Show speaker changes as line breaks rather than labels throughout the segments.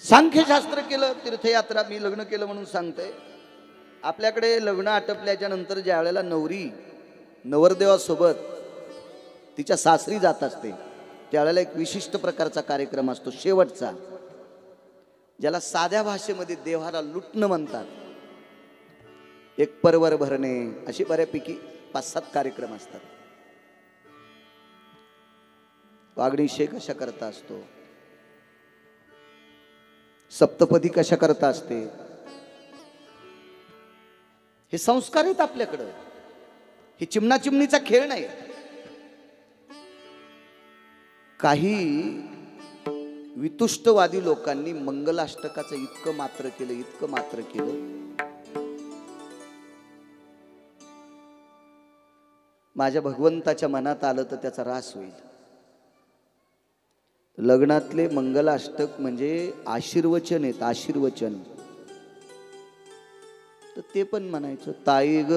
सांख्यशास्त्र केलं, तीर्थयात्रा, मी लग्न केलं म्हणून सांगतोय. आपल्याकडे लग्न आटपल्याच्या नंतर ज्या वेळेला नवरी नवरदेवासोबत तिच्या सासरी जात असते त्यावेळेला एक विशिष्ट प्रकारचा कार्यक्रम असतो, शेवटचा, ज्याला साध्या भाषेमध्ये देवाला लुटणं म्हणतात. एक परवर भरणे, अशी बऱ्यापैकी 5-7 कार्यक्रम असतात. वागणीशे कशा करता असतो, सप्तपदी कशा करता असते, हे संस्कार आहेत आपल्याकडं. हे चिमणा चिमणीचा खेळ नाही. काही वितुष्टवादी लोकांनी मंगलाष्टकाचं इतकं मात्र केलं, इतकं मात्र केलं. माझ्या भगवंताच्या मनात आलं तर त्याचा रास होईल. लग्नातले मंगलाष्टक म्हणजे आशीर्वचन आहेत, आशीर्वचन. तर ते पण म्हणायचं, ताई ग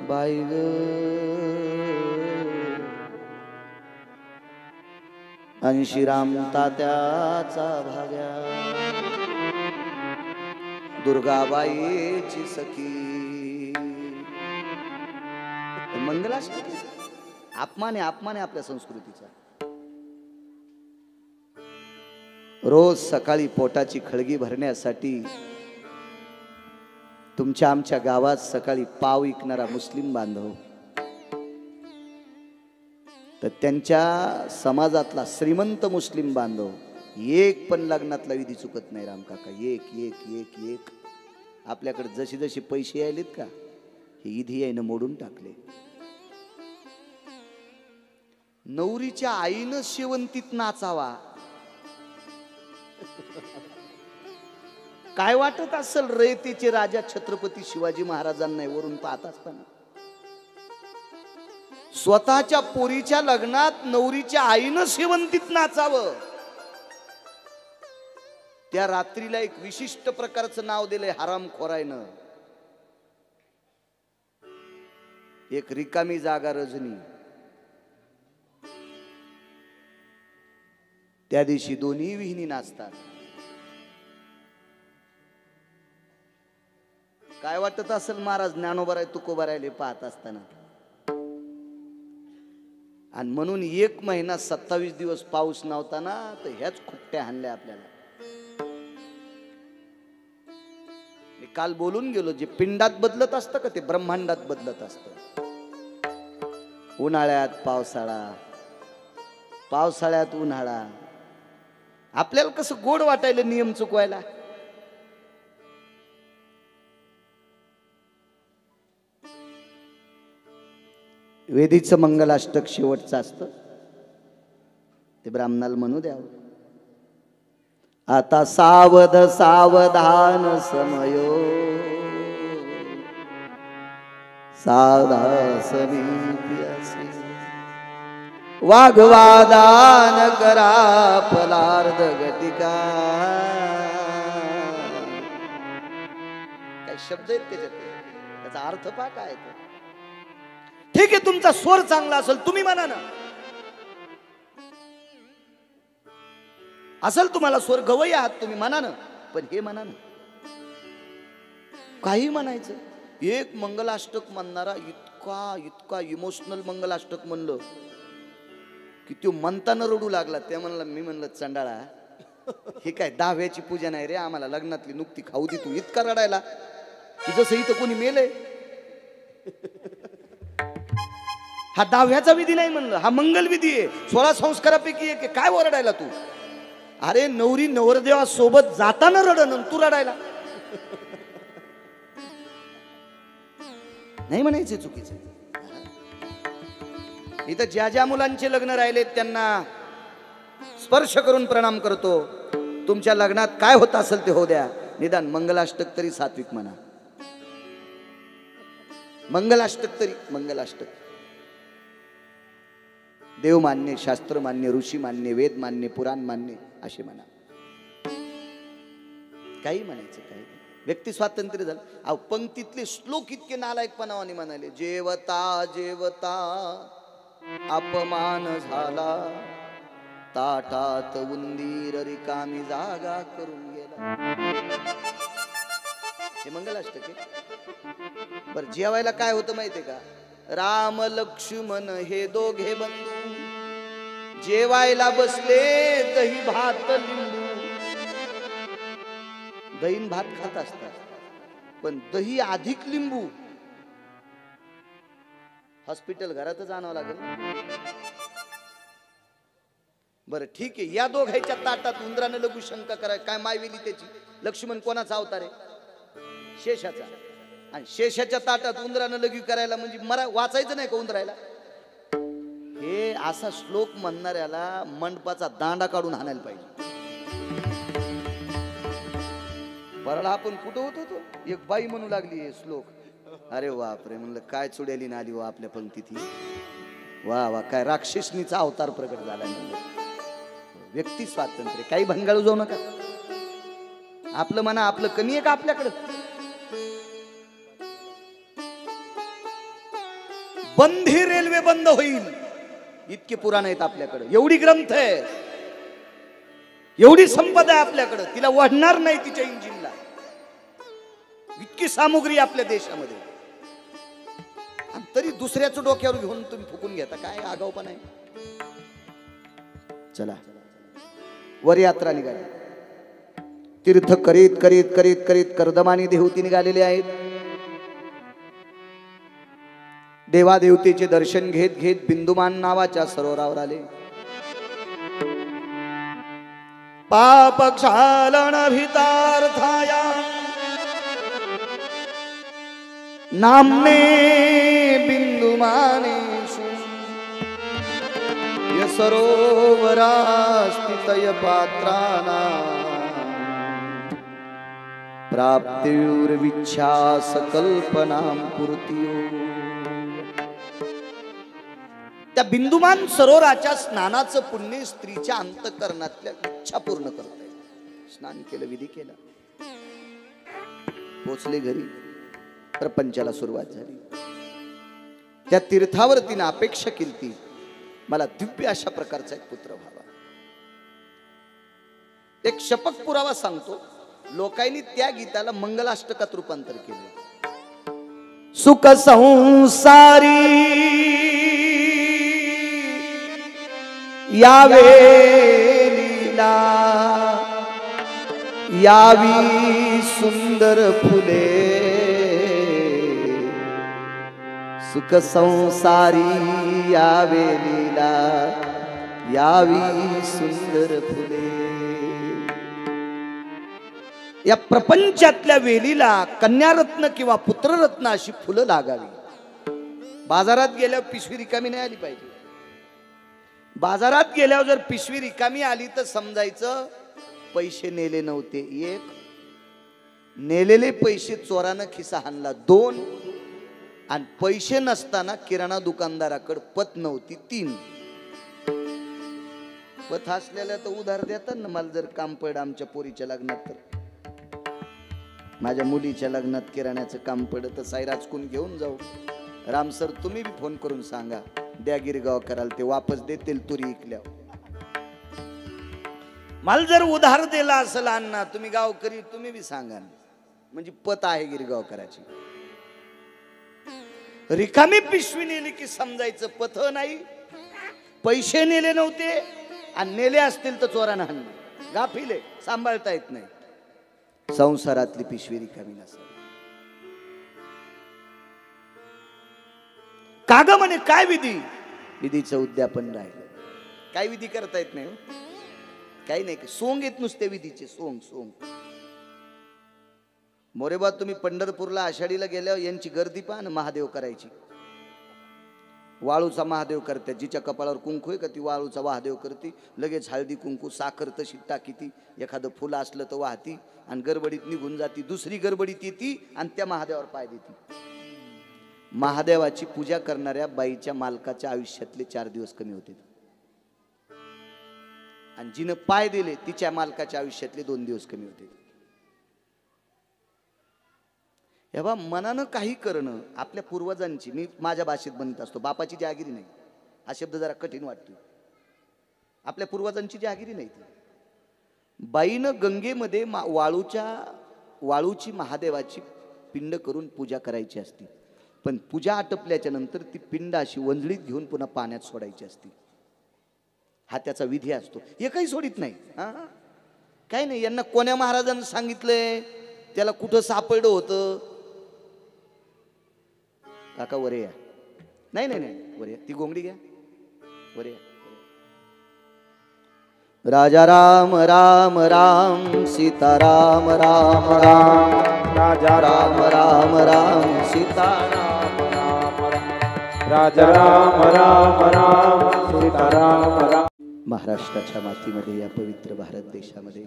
बाई ग अंशीराम तात्याचा भाग्या दुर्गाबाईची सखी. मंगलाष्टक अपमान आहे, अपमान आहे आपल्या संस्कृतीचा. रोज सकाळी पोटाची खळगी भरण्यासाठी तुमच्या आमच्या गावात सकाळी पाव विकणारा मुस्लिम बांधव, तर त्यांच्या समाजातला श्रीमंत मुस्लिम बांधव एक पण लग्नातला विधी चुकत नाही राम काका. एक एक एक एक आपल्याकडे जशी जशी पैसे आलेत का, हे विधी यायनं मोडून टाकले. नवरीच्या आईनं शेवंतीत नाचावा, काय वाटत असेल रयतेचे राजा छत्रपती शिवाजी महाराजांना वरून पाहत असताना. स्वतःच्या पोरीच्या लग्नात नवरीच्या आईनं शेवंतीत नाचावं. त्या रात्रीला एक विशिष्ट प्रकारचं नाव दिलंय हरामखोरायनं. एक रिकामी जागा रजनी. त्या दिवशी दोन्ही विहिणी नाचतात. काय वाटत असेल महाराज ज्ञानोबराय तुकोबरायले पाहत असताना. आणि म्हणून 1 महिना 27 दिवस पाऊस नव्हता ना, तर ह्याच खुट्ट्या हाणल्या आपल्याला. मी काल बोलून गेलो, जे पिंडात बदलत असतं का ते ब्रह्मांडात बदलत असतं. उन्हाळ्यात पावसाळा, पावसाळ्यात उन्हाळा. आपल्याला कसं गोड वाटायला नियम चुकवायला. वेदीचं मंगलाष्टक शेवटचं असतं, ते ब्राह्मणाला म्हणू द्यावं. आता सावध सावधान समयो सावधासनी प्रियसी वाघवादान करा फलार्ध गतिका. काय शब्द आहेत त्याच्यात, त्याचा अर्थ पहा काय तो. ठीक आहे, तुमचा स्वर चांगला असेल तुम्ही म्हणा ना, असेल तुम्हाला स्वर गवई आहात तुम्ही म्हणा ना, पण हे म्हणा ना. काही म्हणायचं. एक मंगलाष्टक म्हणणारा इतका इतका इमोशनल मंगलाष्टक म्हणलं की तो म्हणताना रडू लागला. त्या म्हणला, मी म्हणलं चंडाळा, हे काय 10व्याची पूजा नाही रे, आम्हाला लग्नातली नुकती खाऊ दे. तू इतका रडायला की जसं इथं कोणी मेलय. हा 10व्याचा विधी नाही म्हणलं, हा मंगल विधी आहे, 16 संस्कारापैकी एक आहे. काय ओरडायला तू. अरे नवरी नवरदेवा सोबत जाताना रडन, तू रडायला नाही म्हणायचे, चुकीचे. इथं ज्या ज्या मुलांचे लग्न राहिले त्यांना स्पर्श करून प्रणाम करतो. तुमच्या लग्नात काय होत असेल ते हो द्या, निदान मंगलाष्टक तरी सात्विक म्हणा. मंगलाष्टक तरी मंगलाष्टक. देव मान्य, शास्त्र मान्य, ऋषी मान्य, वेद मान्य, पुराण मान्य असे म्हणा. काही म्हणायचं काही. व्यक्ती स्वातंत्र्य झालं. अहो पंक्तीतले श्लोक इतके नालायकपणाने म्हणाले, जेवता जेवता अपमान झाला ताटात उंदीर रिकामी जागा करून गेला. हे मंगलाष्टक आहे. बर जेवायला काय होतं माहितीये का? राम लक्ष्मण हे दोघे बंधू जेवायला बसले. दही भात लिंबू. दहीन भात खात असतात पण दही अधिक लिंबू हॉस्पिटल घरातच आणावं लागेल. बरं ठीक आहे. या दोघांच्या ताटात उंदरानं लघुशंका कराय काय मायविली त्याची. लक्ष्मण कोणाचा अवतार आहे? शेषाचा. आणि शेषाच्या ताटात उंदरानं लघु करायला म्हणजे वाचायचं नाही का उंदरायला? हे असा श्लोक म्हणणाऱ्याला मंडपाचा दांडा काढून हाणायला पाहिजे. बरं आपण कुठं होतो? एक बाई म्हणू लागली हे श्लोक. अरे बापरे म्हणलं काय चुड्याली नाली वा आपल्या पंक्तीत. वा वा काय राक्षसनीचा अवतार प्रकट झाला. व्यक्ती स्वातंत्र्य काही भंगाळू जाऊ नका. आपलं म्हणा आपलं कमी आहे का आपल्याकडं? बंदी रेल्वे बंद होईल इतके पुराण आहेत आपल्याकडे. एवढी ग्रंथ आहे, एवढी संपदा आहे आपल्याकडे, तिला वाढणार नाही तिच्या इंजिनला. इतकी सामुग्री आपल्या देशामध्ये आणि तरी दुसऱ्याचं डोक्यावर घेऊन तुम्ही फुकून घेता. काय आगाऊपण आहे. चला वर यात्रा निघाली. तीर्थ करीत करीत करीत करीत कर्दमानी देवती निघालेले आहेत. देवादेवतेचे दर्शन घेत घेत बिंदुमान नावाच्या सरोवरावर आले. पाप क्षालन भितार्थाया नामने बिंदुमानेषु य सरोवरा स्थितय पात्राना प्राप्तिर्विच्छा सकल्पनां पूर्तियो. त्या बिंदुमान सरोवराच्या स्नानाचं पुण्य स्त्रीच्या अंतःकरणातल्या इच्छा पूर्ण करते. स्नान केलं, विधी केला, पोचले घरी, प्रपंचाला सुरुवात झाली. त्या तीर्थावर तिने अपेक्षा केली मला दिव्य अशा प्रकारचा एक पुत्र व्हावा. एक शपथ पुरावा सांगतो. लोकांनी त्या गीताला मंगलाष्टकात रूपांतर केले. सुख संसारी यावे लीला यावी सुंदर फुले. सुख संसारी यावे लीला यावी सुंदर फुले. या प्रपंचातल्या वेलीला कन्यारत्न किंवा पुत्ररत्न अशी फुलं लागावी. बाजारात गेल्यावर पिशवी रिकामी नाही आली पाहिजे. बाजारात गेल्यावर जर पिशवी रिकामी आली तर समजायचं पैसे नेले नव्हते. एक, नेलेले पैसे चोरानं खिसा हाणला. दोन, आणि पैसे नसताना किराणा दुकानदाराकडे पत नव्हती. तीन, पत असलेल्या तर उधार देतात ना. मला जर काम पडलं आमच्या पोरीच्या लग्नात, तर माझ्या मुलीच्या लग्नात किराण्याचं काम पडलं तर साईराजकून घेऊन जाऊ. राम सर तुम्ही बी फोन करून सांगा द्या गिरगाव कराल ते वापस देतील तुरी इकल्या. मला जर उधार दिला असेल अण्णा तुम्ही गावकरी तुम्ही बी सांगा म्हणजे पत आहे गिरगाव करायची. रिकामी पिशवी नेली की समजायचं पथ नाही, पैसे नेले नव्हते, आणि नेले असतील तर चोरानं हाणले. गाफिले सांभाळता येत नाही. संसारातली पिशवी रिकामी नसेल. काग म्हणे काय विधी? विधीचं उद्यापन राहिलं. काय विधी करता येत नाही. काही नाही, सोंग येत नुसते विधीचे. सोंग सोंग मोरेबा तुम्ही पंढरपूरला आषाढीला गेल्यावर यांची गर्दी पहा ना. महादेव करायची. वाळूचा महादेव करते. जिच्या कपाळावर कुंकू आहे का ती वाळूचा महादेव करते. लगेच हळदी कुंकू साखर तशी टाकी ती. एखादं फुलं असलं तर वाहती आणि गडबडीत निघून जाती. दुसरी गडबडीत येती आणि त्या महादेवावर पाय देती. महादेवाची पूजा करणाऱ्या बाईच्या मालकाच्या आयुष्यातले 4 दिवस कमी होते. आणि जिनं पाय दिले तिच्या मालकाच्या आयुष्यातले 2 दिवस कमी होते. हे बा मनानं काही करणं आपल्या पूर्वजांची, मी माझ्या भाषेत म्हणत असतो, बापाची जागिरी नाही. हा शब्द जरा कठीण वाटतो. आपल्या पूर्वजांची जहागिरी नाही ती. बाईनं गंगेमध्ये वाळूची महादेवाची पिंड करून पूजा करायची असती. पण पूजा आटपल्याच्या नंतर ती पिंड अशी वंजळीत घेऊन पुन्हा पाण्यात सोडायची असती. हा त्याचा विधी असतो. हे काही सोडित नाही. काय नाही, यांना कोण्या महाराजांनी सांगितलंय, त्याला कुठं सापडलं होतं. काका वरे या. नाही नाही नाही वरे, ती गोंगडी घ्या, वरे या. राजा राम राम राम सीताराम राम राम, राजा राम राम राम सीताराम राम राम, राजा राम राम राम सीताराम राम. महाराष्ट्राच्या मातीमध्ये, या पवित्र भारत देशामध्ये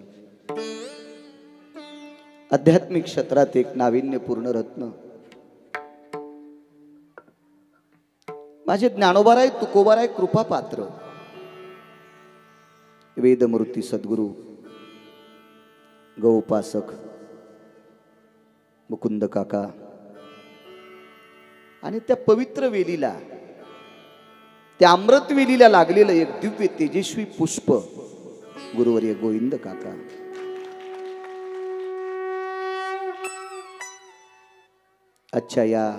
आध्यात्मिक क्षेत्रात एक नाविन्यपूर्ण रत्न माझे ज्ञानोबाराय तुकोबाराय कृपा पात्र वेदमूर्ती सद्गुरु गौपासक मुकुंद काका आणि त्या पवित्र वेलीला, त्या अमृत वेलीला लागलेलं एक दिव्य तेजस्वी पुष्प गुरुवर्य गोविंद काका. अच्छा, या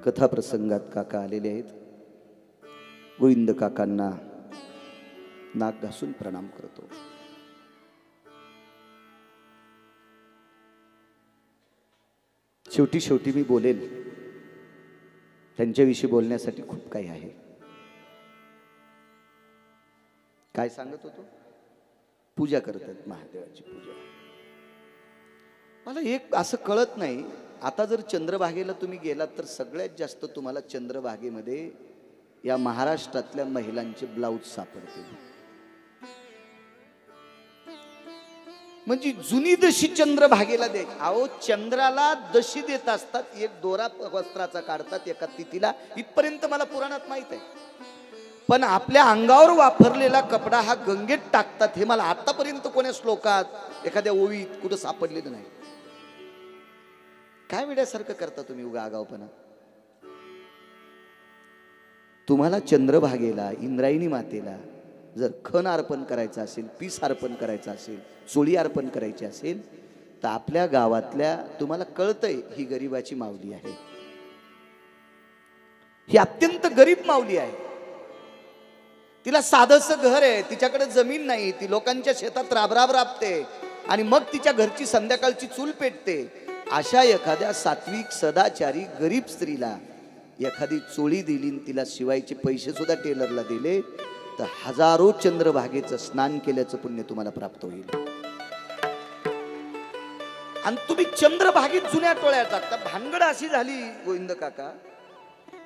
कथा प्रसंगात काका आलेले आहेत. गोविंद काकांना नाक घासून प्रणाम करतो. शेवटी मी बोलेल, त्यांच्याविषयी बोलण्यासाठी खूप काही आहे. काय सांगत होतो? पूजा करतात, महादेवाची पूजा. मला एक असं कळत नाही, आता जर चंद्रभागेला तुम्ही गेलात तर सगळ्यात जास्त तुम्हाला चंद्रभागेमध्ये या महाराष्ट्रातल्या महिलांचे ब्लाऊज सापडतील. म्हणजे जुनी दशी चंद्रभागेला दे. अहो, चंद्राला दशी देत असतात, एक दोरा वस्त्राचा काढतात एका तिथीला, इथपर्यंत मला पुराणात माहित आहे. पण आपल्या अंगावर वापरलेला कपडा हा गंगेत टाकतात, हे मला आतापर्यंत कोण्या श्लोकात एखाद्या ओवीत कुठं सापडलेलं नाही. काय वेड्यासारखं करता तुम्ही उगा आगावपणा. तुम्हाला चंद्रभागेला, इंद्रायणी मातेला जर खण अर्पण करायचं असेल, पीस अर्पण करायचं असेल, चोळी अर्पण करायची असेल, तर आपल्या गावातल्या, तुम्हाला कळतंय ही गरीबाची माऊली आहे, ही अत्यंत गरीब माऊली आहे. तिला साधंसं घर आहे, तिच्याकडे जमीन नाही, ती लोकांच्या शेतात राबराब राबते आणि मग तिच्या घरची संध्याकाळची चूल पेटते. अशा एखाद्या सात्विक सदाचारी गरीब स्त्रीला एखादी चोळी दिली, तिला शिवायचे पैसे सुद्धा टेलरला दिले, तर हजारो चंद्रभागेचं स्नान केल्याचं पुण्य तुम्हाला प्राप्त होईल. आणि तुम्ही चंद्रभागेत जुन्या टोळ्या टाकता. भानगड अशी झाली गोविंद काका,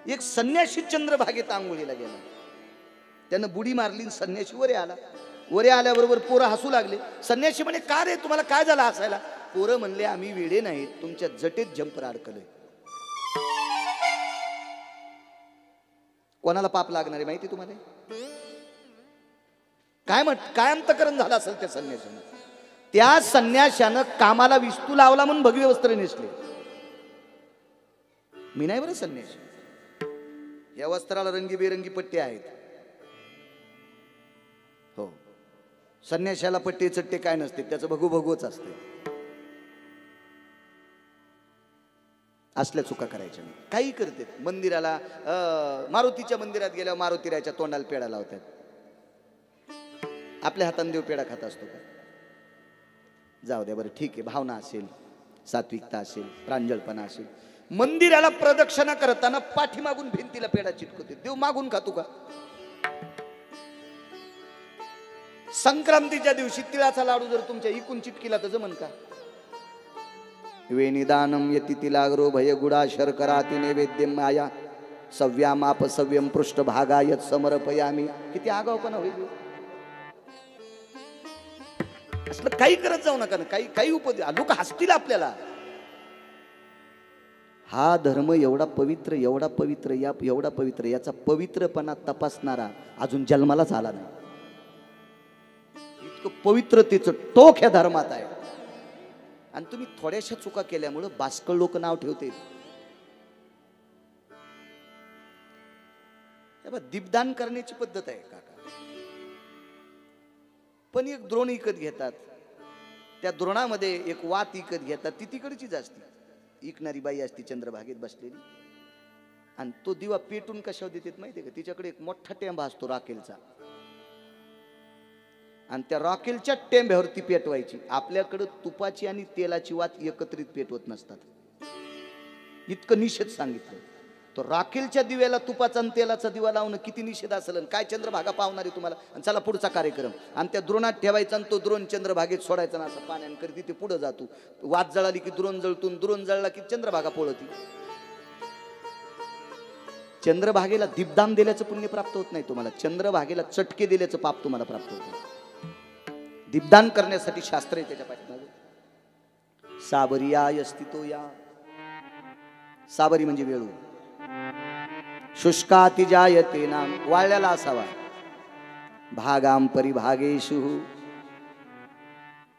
एक संन्यासी चंद्रभागेत आंघोळीला गेला, त्यानं बुडी मारली, संन्यासी वरे आला. वरे आल्याबरोबर पोरं हसू लागले. संन्यासी म्हणे, का रे, तुम्हाला काय झालं हसायला? पोरं म्हणले, आम्ही वेडे नाहीत, तुमच्या जटेत जंपर अडकलोय. कोणाला पाप लागणार आहे माहिती तुम्हाला? काय अंतकरण झालं असेल त्या संन्याशानं. त्या संन्याशानं कामाला विस्तू लावला म्हणून भगवे वस्त्र नेसले. मी नाही बरं संन्याशी, या वस्त्राला रंगीबेरंगी पट्टे आहेत. हो, संन्याशाला पट्टे चट्टे काय नसते, त्याचं भगू भगवच असते. असल्या चुका करायच्या नाही. काही करते. मंदिराला, मारुतीच्या मंदिरात गेल्यावर मारुतीराच्या तोंडाला पेढा लावतात. आपल्या हाताने देव पेढा खात असतो का? जाऊ द्या बरं, ठीक आहे, भावना असेल, सात्विकता असेल, प्रांजळपणा असेल. मंदिराला प्रदक्षिणा करताना पाठीमागून भिंतीला पेढा चिटकवते, देव मागून खातो का? संक्रांतीच्या दिवशी तिळाचा लाडू जर तुमच्या इकून चिटकीला तर जमन का? वेनिदानम यती तिलाग्रो भय गुडा शर्कराती नैवेद्यम माया सव्यामाप सव्यम पृष्ठभागायत समर्पयामी. किती आगावपणा होईल. असलं काही करत जाऊ नका ना. काही उपदेश लोक हसतील आपल्याला. हा धर्म एवढा पवित्र, एवढा पवित्र, एवढा पवित्र, याचा पवित्रपणा तपासणारा अजून जन्मालाच आला नाही. इतकं पवित्रतेचं टोक ह्या धर्मात आहे. आणि तुम्ही थोड्याशा चुका केल्यामुळे बास्कळ लोक नाव ठेवते. दीपदान करण्याची पद्धत आहे काका. पण एक द्रोण विकत घेतात, त्या द्रोणामध्ये एक वात विकत घेतात, ती तिकडचीच असते. विकणारी बाई असती चंद्रभागेत बसलेली, आणि तो दिवा पेटून कशावर देतात माहितीये का? तिच्याकडे एक मोठा टेंबा असतो राखेलचा, आणि त्या रॉकेलच्या टेंब्यावर ती पेटवायची. आपल्याकडे तुपाची आणि तेलाची वात एकत्रित पेटवत नसतात, इतकं निषेध सांगितलं. तो राखेलच्या दिव्याला तुपाचा आणि तेलाचा दिवा लावणं किती निषेध असेल. काय चंद्रभागा पावणारी तुम्हाला. आणि चला पुढचा कार्यक्रम, आणि त्या द्रोणात ठेवायचा आणि तो द्रोण चंद्रभागेत सोडायचा ना, असं पाण्याने करती ते पुढे जातो. वात जळाली की द्रोण जळतून, द्रोण जळला की चंद्रभागा पळती. चंद्रभागेला दीपदान दिल्याचं पुण्य प्राप्त होत नाही तुम्हाला, चंद्रभागेला चटके दिल्याचं पाप तुम्हाला प्राप्त होतं. दीपदान करण्यासाठी शास्त्र आहे त्याच्या पाठीमागे. साबरिया अस्तितो या, साबरी म्हणजे वेळू. शुष्काति जायते नाम, वाळलेला असावा. भागाम परिभागेषु,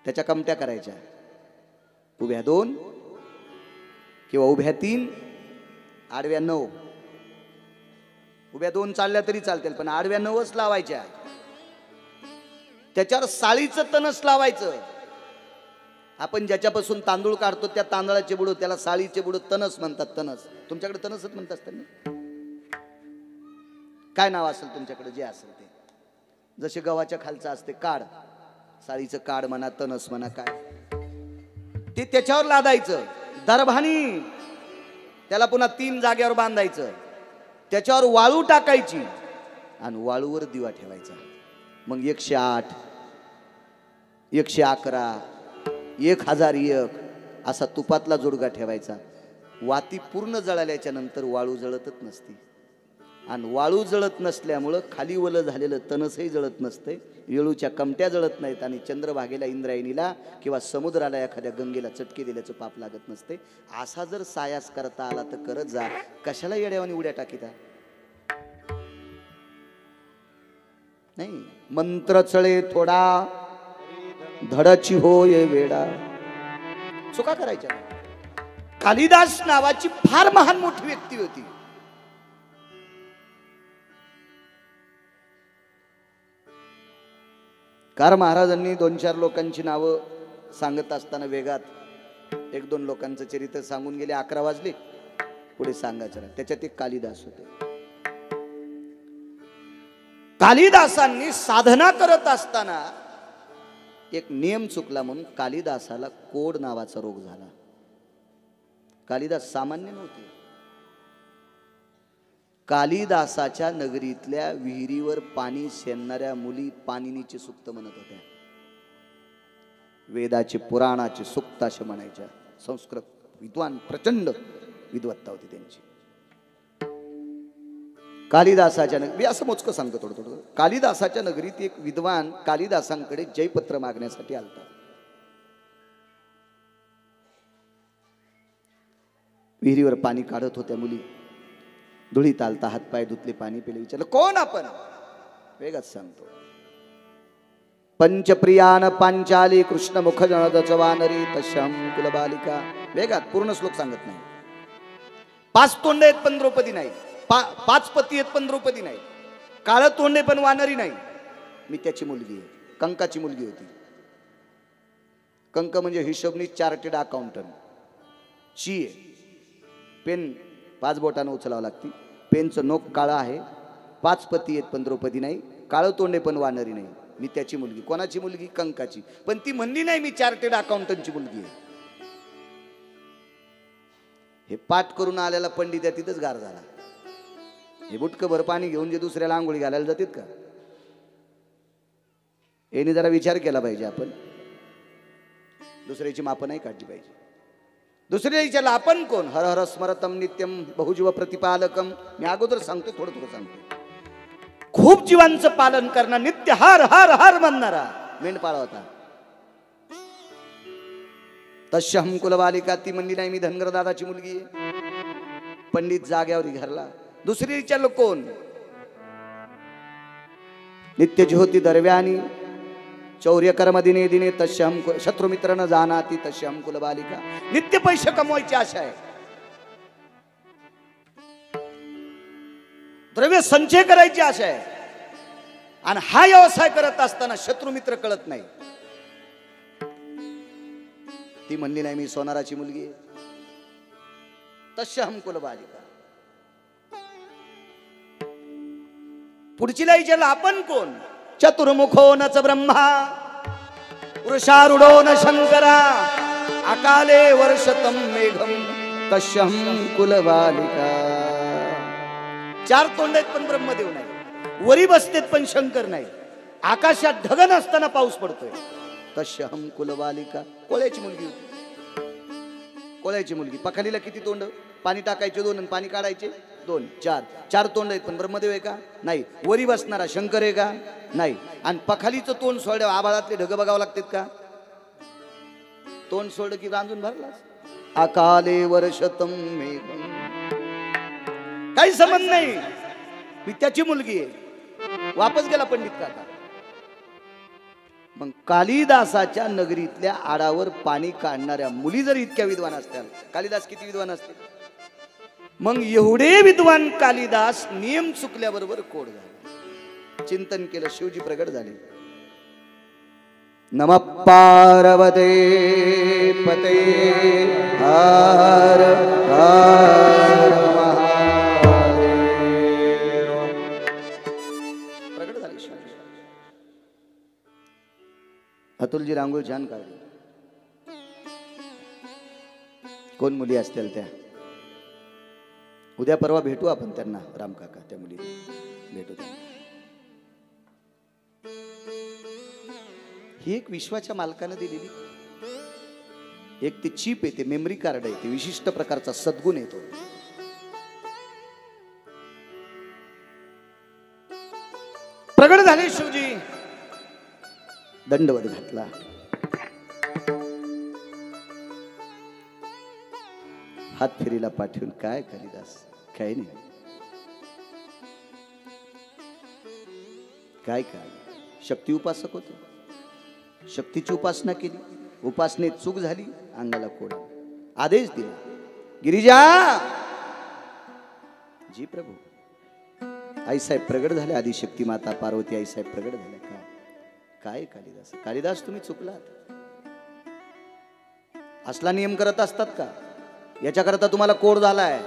त्याच्या कमट्या करायच्या, उभ्या 2 किंवा उभ्या 3, आडव्या 9. उभ्या 2 चालल्या तरी चालतील, पण आडव्या 9च लावायच्या. त्याच्यावर साळीचं तणस लावायचं. आपण ज्याच्यापासून तांदूळ काढतो त्या तांदळाचे बुड, त्याला साळीचे बुड तणस म्हणतात. तणस तुमच्याकडे तणसच म्हणतात त्यांनी, काय नाव असेल तुमच्याकडे जे असेल ते. जसे गव्हाच्या खालचं असते काड, साळीचं काड म्हणा, तणस म्हणा, काय ते त्याच्यावर लादायचं. दरभाणी, त्याला पुन्हा 3 जागेवर बांधायचं. त्याच्यावर वाळू टाकायची आणि वाळूवर दिवा ठेवायचा. मग 108, 111, 1001 असा तुपातला जोडगा ठेवायचा. वाती पूर्ण जळाल्याच्या नंतर वाळू जळतच नसती, आणि वाळू जळत नसल्यामुळं खाली वलं झालेलं तणसही जळत नसते, वेळूच्या कमट्या जळत नाहीत, आणि चंद्रभागेला, इंद्रायणीला किंवा समुद्राला, एखाद्या गंगेला चटके दिल्याचं पाप लागत नसते. असा जर सायास करता आला तर करत जा. कशाला येड्यावानी उड्या टाकीता. नाही, मंत्र चळे थोडा, धडची होय वेडा. चुका करायच्या. कालिदास नावाची फार महान मोठी व्यक्ती होती. कार महाराजांनी 2-4 लोकांची नावं सांगत असताना वेगात 1-2 लोकांचं चरित्र सांगून गेले. 11 वाजले, पुढे सांगायचं. त्याच्यात एक कालिदास होते. कालिदासांनी साधना करत असताना एक नियम चुकला म्हणून कालिदासाला कोड नावाचा रोग झाला. कालिदास सामान्य नव्हते. कालिदासाच्या नगरीतल्या विहिरीवर पाणी शेणणाऱ्या मुली पाणिनीचे सुक्त म्हणत होत्या. वेदाचे, पुराणाचे सुक्त असे म्हणायच्या. संस्कृत विद्वान, प्रचंड विद्वत्ता होती त्यांची. कालिदासाच्या मी असं मोजकं सांगतो थोडं. कालिदासाच्या नगरीत एक विद्वान कालिदासांकडे जयपत्र मागण्यासाठी आलता. विहिरीवर पाणी काढत होत्या मुली. धुळीत आलता, हातपाय धुतले, पाणी पिले. विचारलं कोण आपण? वेगात सांगतो. पंचप्रियान पांचाली कृष्ण मुख जनदच वानरी तशम कुलबालिका. वेगात, पूर्ण श्लोक सांगत नाही. 5 तोंड आहेत पण द्रौपदी नाही, 5 पती आहेत पण द्रौपदी नाही, काळ तोंडे पण वानरी नाही. मी त्याची मुलगी आहे. कंकाची मुलगी होती. कंक म्हणजे हिशोबनी चार्टेड अकाउंटंट. ची आहे. पेन 5 बोटानं उचलावं लागती. पेनचं नोक काळं आहे. 5 पती आहेत पण द्रौपदी नाही, काळ तोंडे पण वानरी नाही. मी त्याची मुलगी. कोणाची मुलगी? कंकाची. पण ती म्हणली नाही मी चार्टेड अकाउंटंटची मुलगी आहे. हे पाठ करून आलेला पंडित आहे तिथंच गार झाला. हे बुटकं भर पाणी घेऊन जे दुसऱ्याला आंघोळी घालायला जातात का? याने जरा विचार केला पाहिजे. आपण दुसऱ्याची माप नाही काढली पाहिजे. दुसऱ्या विचारला आपण कोण? हर हर स्मरतम नित्यम बहुजीव प्रतिपालकम. मी अगोदर सांगतो, थोडं थोडं सांगतो. खूप जीवांचं पालन करणार, नित्य हर हर हर म्हणणारा मेंढपाळ होता. तस्यहम कुलबालिका. ती म्हणली नाही मी धनगर दादाची मुलगी आहे. पंडित जाग्यावर घरला. दुसरी विचारलं कोण? नित्य ज्योती दरव्यानी चौर्य कर्म दिने दिने तस्यहम शत्रुमित्र न जानाती तस्यहम कुलबालिका. नित्य पैसे कमवायची आशा आहे. द्रव्य संचय करायची आशा आहे. आणि हा व्यवसाय करत असताना शत्रू मित्र कळत नाही. ती म्हणली नाही मी सोनाराची मुलगी आहे. तस्य हम कुल बालिका. पुढची विचारलं आपण कोण? चतुर्मुखो नच ब्रह्मा वृषारूढो न शंकरा अकाले वर्षतम मेघम तस्य हम कुल बालिका. चार तोंड आहेत पण ब्रह्मदेव नाही. वरी बसतेत पण शंकर नाही. आकाशात ढग नसताना पाऊस पडतोय. तस्य हम कुल बालिका. कोळ्याची मुलगी होती. कोळ्याची मुलगी. पखालीला किती तोंड? पाणी टाकायचे 2 आणि पाणी काढायचे 2. 4 तोंड आहेत पण ब्रह्मदेव आहे का? नाही. वरी बसणारा शंकर आहे का? नाही. आणि पखालीचं तोंड सोडलं आभाळातले ढग बघावं लागतात का? तोंड सोडलं की बांधून भरलास. अकाले वर्षतम मेघम. काही संबंध नाही. मी त्याची मुलगी आहे. वापस गेला पंडित काका. मग कालिदासाच्या नगरीतल्या आडावर पाणी काढणाऱ्या मुली जर इतक्या विद्वान असतील, कालिदास किती विद्वान असतील? मग एवढे विद्वान कालिदास नियम चुकल्याबरोबर कोड झाला. चिंतन केलं, शिवजी प्रगट झाले. नमः पार्वते पते हर हर महादेव. प्रगट झाले शिवजी. अतुलजी रांगोळी छान काढली. कोण मुली असतील त्या? उद्या परवा भेटू आपण त्यांना. रामकाका त्या मुली भेटू त्यांना. ही एक विश्वाच्या मालकाने दिलेली एक ते चिप आहे, ते मेमरी कार्ड आहे, ते विशिष्ट प्रकारचा सद्गुण येतो. प्रगट झाले शिवजी. दंडवत घातला. हात फेरीला पाठवून काय कालिदास? काय नाही. काय शक्ती उपासक होते. शक्तीची उपासना केली. उपासनेत चूक झाली. अंगाला कोडा. आदेश दिला, गिरिजा. जी प्रभू. आईसाहेब प्रगट झाले. आदिशक्ती माता पार्वती आईसाहेब प्रगट झाल्या. काय कालिदास? कालिदास तुम्ही चुकलात. असला नियम करत असतात का? याच्याकरता तुम्हाला कोड झालाय.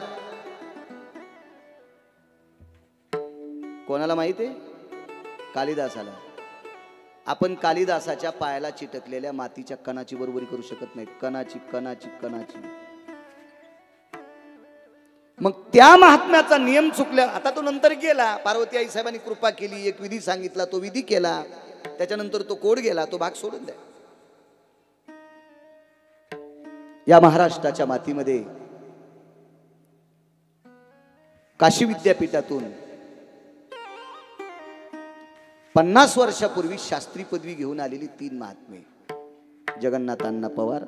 कोणाला माहिती आहे? कालिदासाला. आपण कालिदासाच्या पायाला चिटकलेल्या मातीच्या कणाची बरोबरी करू शकत नाही. कणाची कणाची कणाची. मग त्या महात्म्याचा नियम चुकल्या. आता तो नंतर गेला. पार्वती आई साहेबांनी कृपा केली. एक विधी सांगितला, तो विधी केला. त्याच्यानंतर तो कोड गेला. तो भाग सोडून द्या. या महाराष्ट्राच्या मातीमध्ये काशी विद्यापीठातून 50 वर्षापूर्वी शास्त्री पदवी घेऊन आलेली 3 महात्मे. जगन्नाथ अण्णा पवार,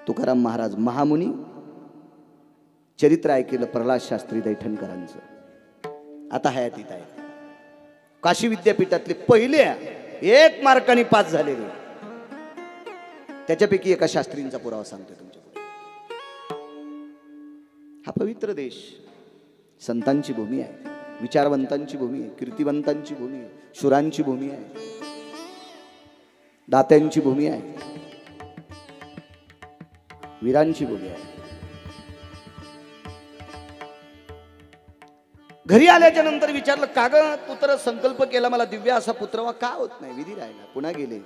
तुकाराम महाराज महामुनी. चरित्र ऐकलं प्रल्हाद शास्त्री दैठणकरांचं. आता हयातीत आहे. काशी विद्यापीठातले पहिले 1 मार्काने पास झालेले. त्याच्यापैकी एका शास्त्रींचा पुरावा सांगतोय तुमच्या पुढे. हा पवित्र देश संतांची भूमी आहे. विचारवंतांची भूमी आहे. कीर्तिवंतांची भूमी आहे. शुरांची भूमी आहे. दात्यांची भूमी आहे. वीरांची भूमी आहे. घरी आल्याच्या नंतर विचारलं, का ग तू तर संकल्प केला मला दिव्य असा पुत्रवा का होत नाही? विधी राहिला. पुन्हा गेले.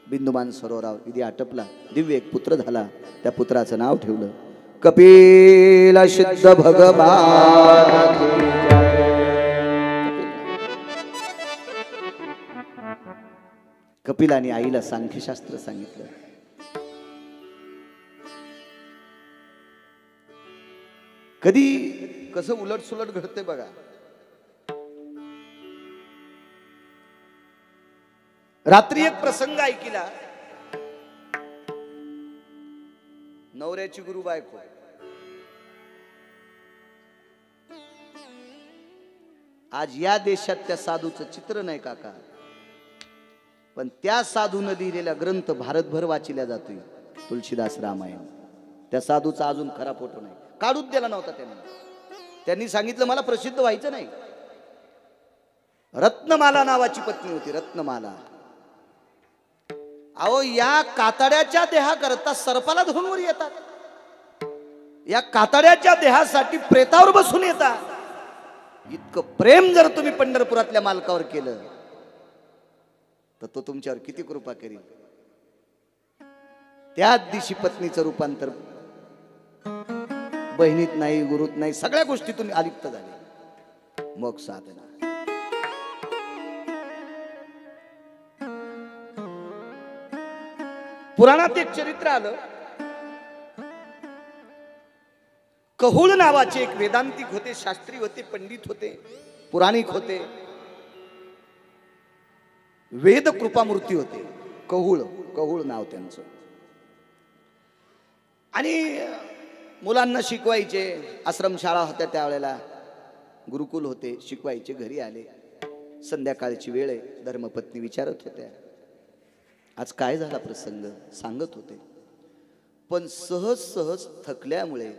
बिंदुमान सरोवरावर विधी आटपला. दिव्य एक पुत्र झाला. त्या पुत्राचं नाव ठेवलं कपिल सिद्ध भगवान. कपिलाने आईला सांख्यशास्त्र सांगितलं. कधी कसं उलट सुलट घडते बघा. रात्री एक प्रसंग ऐकला. नवऱ्याची गुरु बायको. आज या देशात त्या साधूचं चित्र नाही काका, पण त्या साधूनं लिहिलेला ग्रंथ भारतभर वाचिला जातोय. तुलसीदास रामायण. त्या साधूचा अजून खरा फोटो नाही. काढूच दिला नव्हता त्याने. त्यांनी सांगितलं मला प्रसिद्ध व्हायचं नाही. रत्नमाला नावाची पत्नी होती, रत्नमाला. अहो या कातड्याच्या देहाकरता सर्पाला धरून वर येतात, या कातड्याच्या देहासाठी प्रेतावर बसून येतात. इतकं प्रेम जर तुम्ही पंढरपुरातल्या मालकावर केलं तर तो तुमच्यावर किती कृपा करील. त्याच दिवशी पत्नीचं रूपांतर बहिणीत नाही, गुरुत नाही, सगळ्या गोष्टीतून अलिप्त झाले. मग साधना. पुराणात एक चरित्र आलं. कहुळ नावाचे एक वेदांतिक होते, शास्त्री होते, पंडित होते, पुराणिक होते, वेद कृपामूर्ती होते. कहुळ, कहुळ नाव त्यांचं. आणि मुलांना शिकवायचे. आश्रमशाळा होत्या त्यावेळेला, गुरुकुल होते, शिकवायचे. घरी आले, संध्याकाळची वेळ आहे. धर्मपत्नी विचारत होत्या आज काय झाला प्रसंग, सांगत होते. पण सहज सहज थकल्यामुळे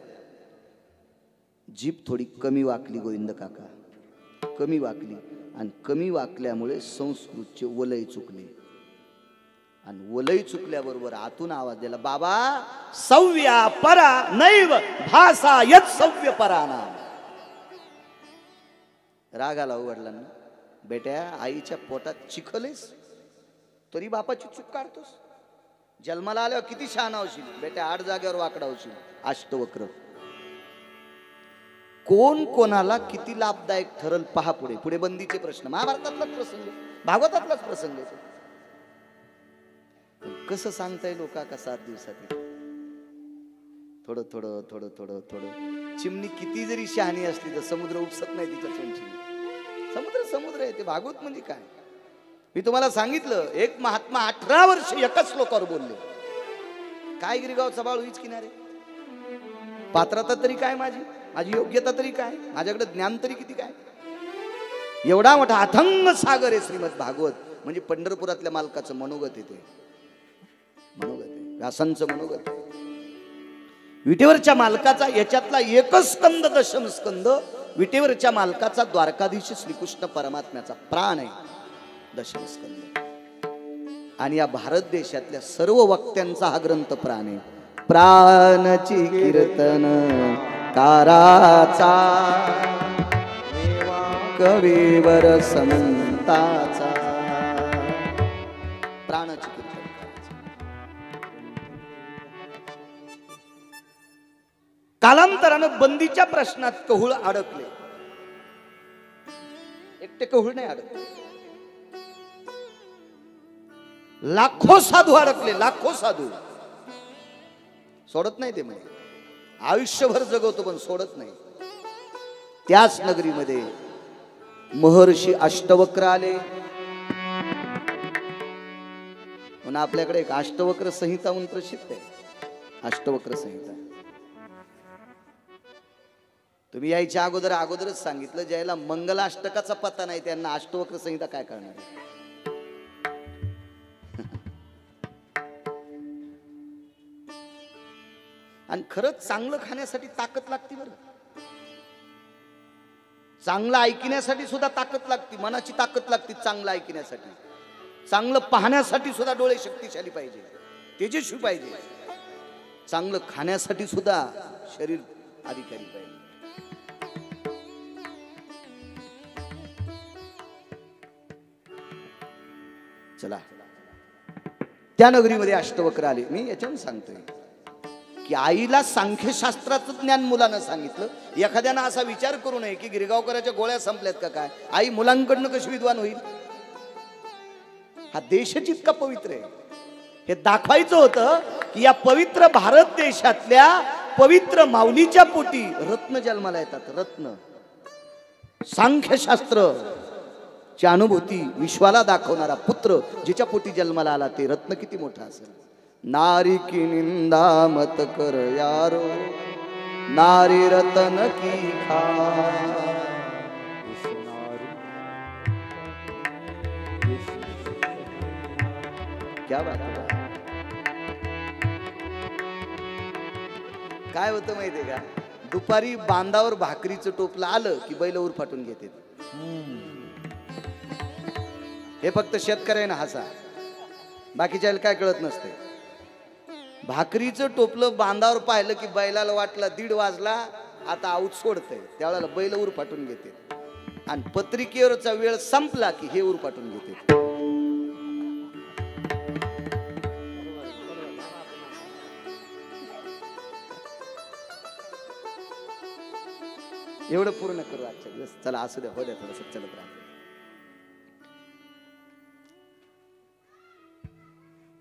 जीभ थोडी कमी वाकली गोविंद काका, कमी वाकली. आणि कमी वाकल्यामुळे संस्कृतचे वलय चुकले. आणि वलय चुकल्याबरोबर आतून आवाज दिला, बाबा सव्या परा नैव भाषा यत सव्य पराना. राग आला वडिलांना. बेट्या आईच्या पोटात चिखलेस तरी बापाची चूक काढतोस. जन्माला आल्यावर किती शहाणा होशील बेट्या, 8 जागेवर वाकडा होशील. अष्टवक्र कोण कोणाला किती लाभदायक ठरल पहा. पुढे पुढे बंदीचे प्रश्न, महाभारतातलाच प्रसंग, भागवतातलाच प्रसंग. कसं सांगता येईल लोका का 7 दिवसात थोडं थोडं थोडं थोडं थोडं. चिमणी किती जरी शहाणी असली तर समुद्र उपसत नाही तिच्या चोंचीने. समुद्र समुद्र आहे ते. भागवत म्हणजे काय, मी तुम्हाला सांगितलं. एक महात्मा 18 वर्ष एकाच श्लोकावर बोलले. काय गिरगावचा बाळ हीच किनारे, पात्रता तरी काय माझी, माझी योग्यता तरी काय, माझ्याकडे ज्ञान तरी किती काय. एवढा मोठा अथंग सागर आहे श्रीमद भागवत. म्हणजे पंढरपुरातल्या मालकाचं मनोगत येते, मनोगत आहे, व्यासांचं मनोगत आहे. विटेवरच्या मालकाचा याच्यातला एकच स्कंद, दशम स्कंद विटेवरच्या मालकाचा द्वारकाधीश श्रीकृष्ण परमात्म्याचा प्राण आहे, दशम स्कंद. आणि या भारत देशातल्या सर्व वक्त्यांचा हा ग्रंथ प्राण आहे. प्राणची कीर्तन काराचा कवीवर संताचा. प्राणाची कीर्तन कालांतरानं बंदीच्या प्रश्नात कहुळ अडकले. एकटे कहुळ नाही अडकले, लाखो साधू अडकले, लाखो साधू. सोडत नाही ते, म्हणजे आयुष्यभर जगवतो पण सोडत नाही. त्याच नगरीमध्ये महर्षी अष्टवक्र आले. म्हणून आपल्याकडे एक अष्टवक्र संहिता म्हणून प्रसिद्ध आहे, अष्टवक्र संहिता. तुम्ही यायच्या अगोदरच सांगितलं, ज्याला मंगलाष्टकाचा पत्ता नाही त्यांना अष्टवक्र संहिता काय करणार. आणि खरंच चांगलं खाण्यासाठी ताकद लागते बरं, चांगलं ऐकण्यासाठी सुद्धा ताकद लागते, मनाची ताकद लागते चांगलं ऐकण्यासाठी. चांगलं पाहण्यासाठी सुद्धा डोळे शक्तिशाली पाहिजे, तेजस्वी पाहिजे. चांगलं खाण्यासाठी सुद्धा शरीर अधिकारी पाहिजे. चला, त्या नगरीमध्ये अष्टवक्र आले. मी याच्यावरून सांगतोय की आईला सांख्यशास्त्राचं ज्ञान मुलानं सांगितलं. एखाद्यानं असा विचार करू नये की गिरगावकराच्या गोळ्या संपल्यात का काय, आई मुलांकडनं कशी विद्वान होईल. हा देशच इतका पवित्र आहे. हे दाखवायचं होतं की या पवित्र भारत देशातल्या पवित्र माऊलीच्या पोटी रत्न जन्माला येतात. रत्न सांख्यशास्त्र ची अनुभूती विश्वाला दाखवणारा पुत्र जिच्या पोटी जन्माला आला ते रत्न किती मोठा असेल. नारी की निंदा मत कर यारो, नारी रतन की खा. क्या बात है. काय होतं माहितीये का, दुपारी बांधावर भाकरीचं टोपलं आलं की बैल उरफाटून घेते. हे फक्त शेतकऱ्यांना हसा, बाकीच्याला काय कळत नसते. भाकरीचं टोपलं बांधावर पाहिलं की बैलाला वाटलं 1:30 वाजला, आता आऊत सोडतंय, त्यावेळेला बैल उरफाटून घेते. आणि पत्रिकेवरचा वेळ संपला की हे उरफाटून घेते. एवढं पूर्ण करू आजच्या दिवस. चला असू द्या, हो द्या, थोडंसं चलत राहा.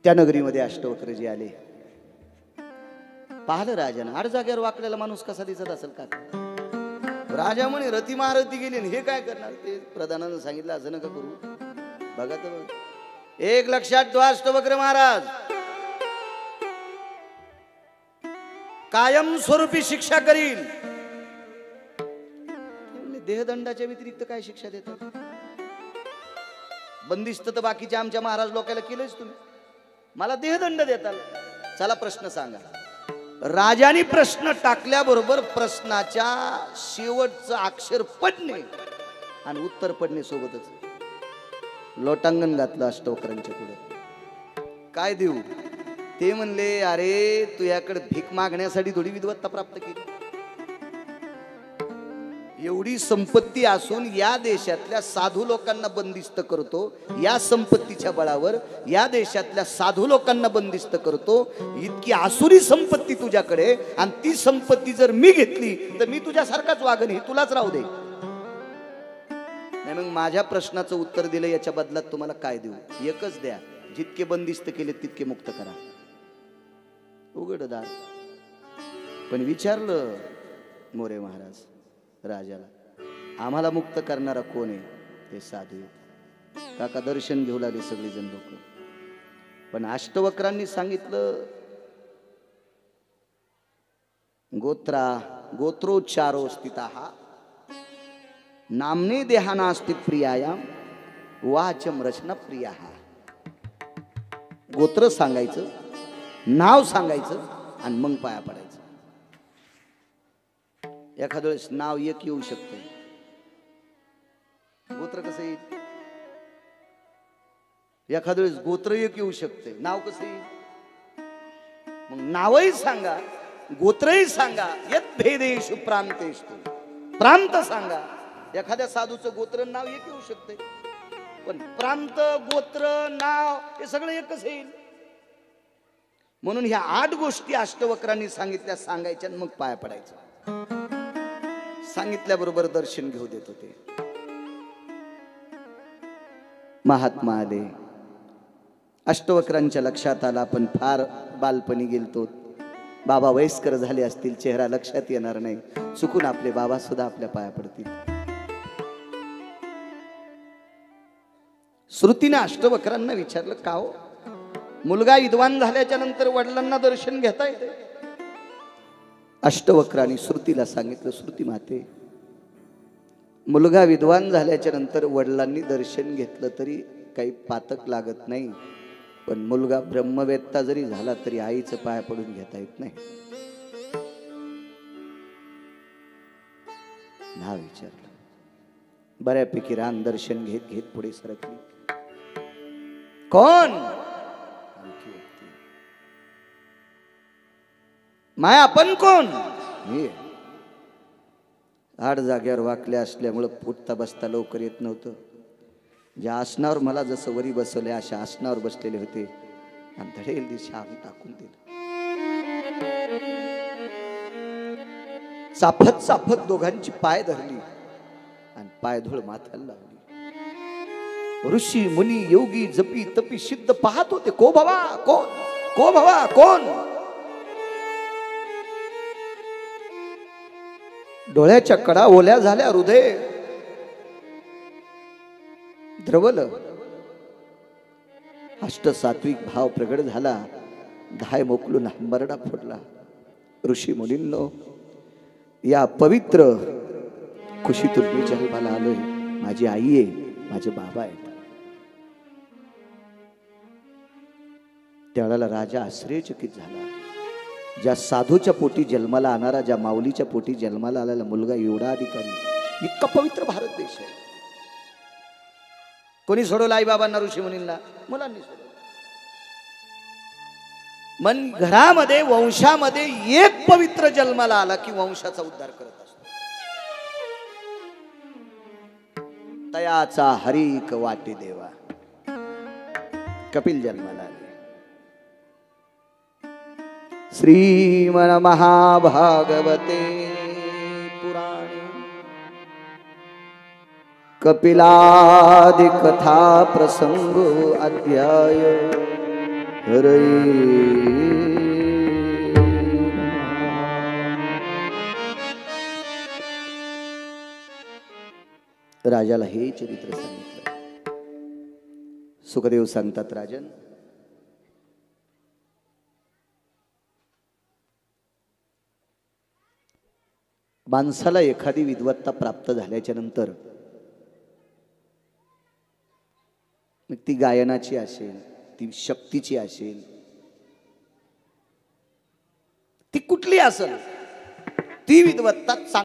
त्या नगरीमध्ये अष्टवक्रजी आले. पाहिलं राजानं, 8 जागेवर वाकलेला माणूस कसा दिसत असेल का? राजा म्हणे रती महारथी गेली, हे काय करणार? ते प्रधानानं सांगितलं असं नका करू. बघा तर एक लक्षात ठेवा, अष्टवक्र महाराज कायम स्वरूपी शिक्षा करील. देहदंडाच्या व्यतिरिक्त काय शिक्षा देतात? बंदिस्त तर बाकीच्या आमच्या महाराज लोकांना केलंच तुम्ही, मला देहदंड देताल. चला प्रश्न सांगा. राजाने प्रश्न टाकल्याबरोबर प्रश्नाच्या शेवटचं अक्षर पडणे आणि उत्तर पडणे सोबतच लोटांगण घातलं अष्टवक्रांच्या पुढे. काय देऊ? ते म्हणले, अरे तुझ्याकडे भीक मागण्यासाठी थोडी विद्वत्ता प्राप्त केली. एवढी संपत्ती असून या देशातल्या साधू लोकांना बंदिस्त करतो, या संपत्तीच्या बळावर या देशातल्या साधू लोकांना बंदिस्त करतो. इतकी आसुरी संपत्ती तुझ्याकडे, आणि ती संपत्ती जर मी घेतली तर मी तुझ्यासारखाच वागण, हे तुलाच राहू दे. नाही मग माझ्या प्रश्नाचं उत्तर दिलं, याच्या बदल्यात तुम्हाला काय देऊ? एकच द्या, जितके बंदिस्त केले तितके मुक्त करा. उघडदार. पण विचारलं मोरे महाराज राजाला, आम्हाला मुक्त करणारा कोण आहे? ते साधू. काका दर्शन घेऊ लागले सगळेजण लोक. पण अष्टवक्रांनी सांगितलं, गोत्रोच्चारो स्थितः नामने देहानास्ति प्रियायाम वाचम रचना प्रिया. गोत्र सांगायचं, नाव सांगायचं आणि मग पाया पडायचं. एखाद्या वेळेस नाव एक येऊ शकतं, गोत्र कसं येईल? एखाद्या वेळेस गोत्र एक येऊ शकते, नाव कसं येईल? मग नावही सांगा, गोत्रही सांगा. यत भेदेषु प्रांतेषु, प्रांत सांगा. एखाद्या साधूचं गोत्र नाव एक येऊ शकते, पण प्रांत, गोत्र, नाव हे सगळं एकच येईल. म्हणून ह्या 8 गोष्टी अष्टवक्रांनी सांगितल्या, सांगायच्या मग पाया पडायचं. सांगितल्याबरोबर दर्शन घेऊ देत होते. महात्मा आले. अष्टवक्रांच्या लक्षात आला, आपण फार बालपणी गेलतो. बाबा वयस्कर झाले असतील, चेहरा लक्षात येणार नाही. चुकून आपले बाबा सुद्धा आपल्या पाया पडतील. श्रुतीने अष्टवक्रांना विचारलं, का हो मुलगा विद्वान झाल्याच्या नंतर वडिलांना दर्शन घेता येते? अष्टवक्रांनी श्रुतीला सांगितलं, श्रुती माते, मुलगा विद्वान झाल्याच्या नंतर वडिलांनी दर्शन घेतलं तरी काही पातक लागत नाही, पण मुलगा ब्रह्मवेत्ता जरी झाला तरी आईचं पाया पडून घेता येत नाही. नाव विचारलं. बऱ्यापैकी रान दर्शन घेत घेत पुढे सरकली. कोण? माया आपण कोण? 8 जागेवर वाकल्या असल्यामुळं उठता बसता लवकर येत नव्हतं. ज्या आसनावर मला जसं वरी बसवले अशा आसनावर बसलेले होते आणि धडेल दिशा आम्ही टाकून दिलं. चाफत चाफत दोघांची पाय धरली आणि पायधूळ माथ्याला लावली. ऋषी मुनी योगी जपी तपी सिद्ध पाहत होते. को भवा कोण? को भवा कोण? डोळ्याच्या कडा ओल्या झाल्या, हृदय द्रवलं. अष्टसात्विक भाव प्रगट झाला. धाय मोकलून हंबरडा फोडला. ऋषी मुनींनो, या पवित्र खुशीतून मी जन्माला आलोय. माझी आई आहे, माझे बाबा आहेत. त्यावेळेला राजा आश्चर्यचकित झाला. ज्या साधूच्या पोटी जन्माला आणणारा, ज्या माऊलीच्या पोटी जन्माला आलेला मुलगा एवढा अधिकारी, इतका पवित्र भारत देश आहे. कोणी सोडवलं आई बाबांना, ऋषी मुनींना? मुलांनी सोडवलं. मन घरामध्ये वंशामध्ये एक पवित्र जन्माला आला की वंशाचा उद्धार करत असतो. तयाचा हरिक वाटे देवा. कपिल जन्माला आले. श्रीमन महाभागवते पुराणे कपिलादि कथा प्रसंग अध्याय हरे. राजाला हे चरित्र सांगितलं. सुखदेव सांगतात, राजन, माणसाला एखादी विद्वत्ता प्राप्त झाल्याच्या नंतर मग ती गायनाची असेल, ती शक्तीची असेल, ती कुठली असेल, ती विद्वत्ता